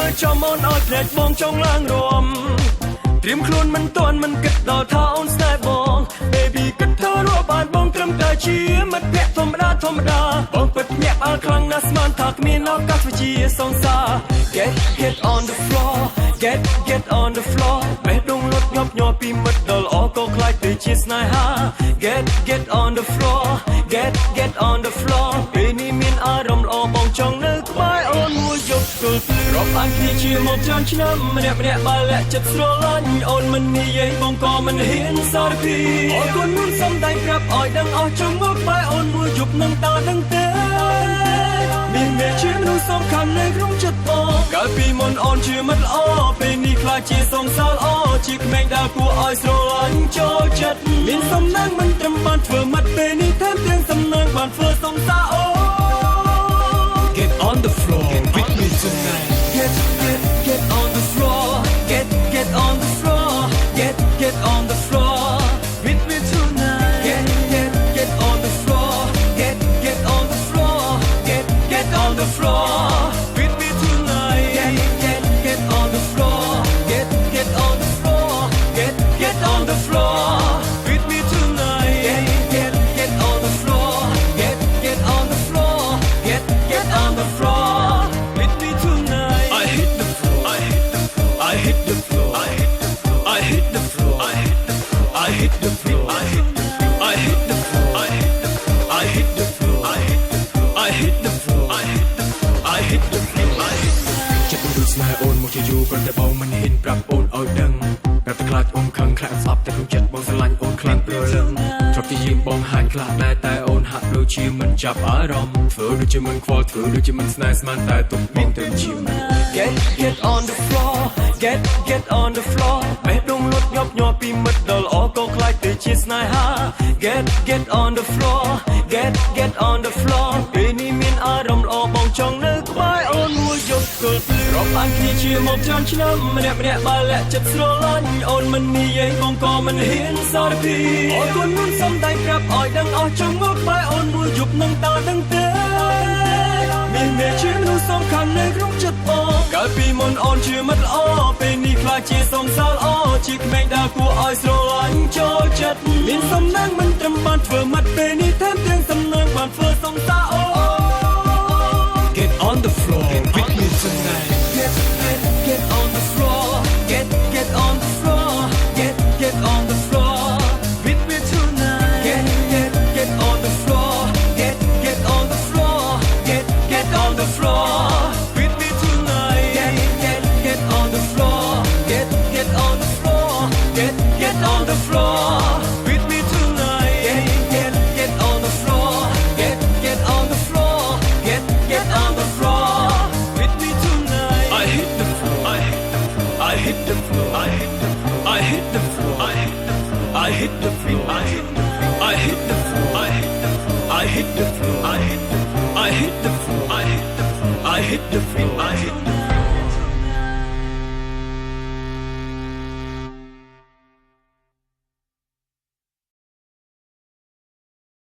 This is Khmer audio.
មើលចំអូនអត់ភ្នែកបងចង់ឡើងរំត្រៀមខ្លួនមិនទាន់មិនគិតដល់ថាអូនស្នេហ៍បង Baby គិតថារកបានបងត្រឹមតែជាមិត្តភក្តិធម្មតាបងពិតញាក់អើខ្លាំងណាស់ស្មានថាគ្មានឱកាសវិជាសងសា Get on the floor Get on the floor បេះដូងលត់ញាប់ញ័រពីមិត្តដល់អក៏ខ្លាចទៅជាស្នេហា Get on the floor Get on the floor ពេលនេះមានអារម្មណ៍ល្អបងចង់នៅក្បែរអូនមួយយប់ទល់ភ្លឺរាប់អានគ្នាជាមកច្រើនឆ្នាំម្នាក់បើលាក់ចិត្តស្រឡាញ់អូនមិននិយាយបងក៏មិនហ៊ានសារពីអរគុណមុនសំដែងប្រាប់ឲ្យដឹងអស់ចង់មកក្បែរអូនមួយយប់នឹងតើដឹងទេមានមេជាមនុស្សសំខាន់នៅក្នុងចិត្តបងកាលពីមុនអូនជាមិត្តល្អពេលនេះខ្លាចជាសងសាលល្អជាក្មេងដែលគួរឲ្យស្រឡាញ់ចូលចិត្តមានសំណាងមិនត្រឹមបានធ្វើមិត្តពេលនេះថែមទាំងសំណាងបានធ្វើសងសាអូ Get on the floor with me tonight Get on the floor Get on the floor Get on the floor with me tonight Get on the floor Get on the floor Get on the floor with me tonight Get on the floor Get on the floor Get on the floor with me tonight Get on the floor Get on the floor Get on the floor with me tonight I hit the floor I hit the floor I hit the floor I hit the floor I hit the floor I hit the floor I hit the floor I hit the floor ចិត្តដូចស្នេហ៍អូនមកជាយូរប៉ុន្តែបងមិនហ៊ានប្រាប់អូនឲ្យដឹងប្រាប់តែខ្លាចអូនខឹងខ្លាចស្អប់តែក្នុងចិត្តបងស្រឡាញ់អូនខ្លាំងព្រលឹងធ្លាប់ជាយាមបងហាញខ្លះដែរតែអូនហាក់ដូចជាមិនចាប់អារម្មណ៍ធ្វើដូចជាមិនខ្វល់ធ្វើដូចជាមិនស្នេហ៍ស្មានតែទុកបងទៅជាមិន Get on the floor Get on the floor បេះដូងលត់ញាប់ញ័រពីមិត្តដល់អក៏ខ្លាចទៅជាស្នេហា Get on the floor Get on the floor ពេលនេះមានអារម្មណ៍ល្អបងចង់នៅក្បែរអូនមួយយប់ទល់ភ្លឺរាប់អានគ្នាជាមកច្រើនឆ្នាំម្នាក់បើលាក់ចិត្តស្រឡាញ់អូនមិននិយាយបងក៏មិនហ៊ានសារពីអរគុណមុនសំដែងប្រាប់ឲ្យដឹងអស់ចង់មកក្បែរអូនមួយយប់នឹងតើដឹងទេមានមេជាមនុស្សសំខាន់នៅក្នុងចិត្តបងកាលពីមុនអូនជាមិត្តល្អពេលនេះខ្លាចជាសងសាលល្អជាក្មេងដែលគួរឲ្យស្រឡាញ់ចូលចិត្តមានសំណាងមិនត្រឹមបានធ្វើមិត្តពេលនេះថែមទាំងសំណាងបានធ្វើសងសាអូ Get on the floor with me tonight Get on the floor Get on the floor Get on the floor with me tonight Get on the floor Get on the floor Get on the floor with me tonight Get on the floor Get on the floor Get on the floor with me tonight Get on the floor Get on the floor Get on the floor with me tonight I hit the floor I hit the floor I hit the floor I hit the floor I hit the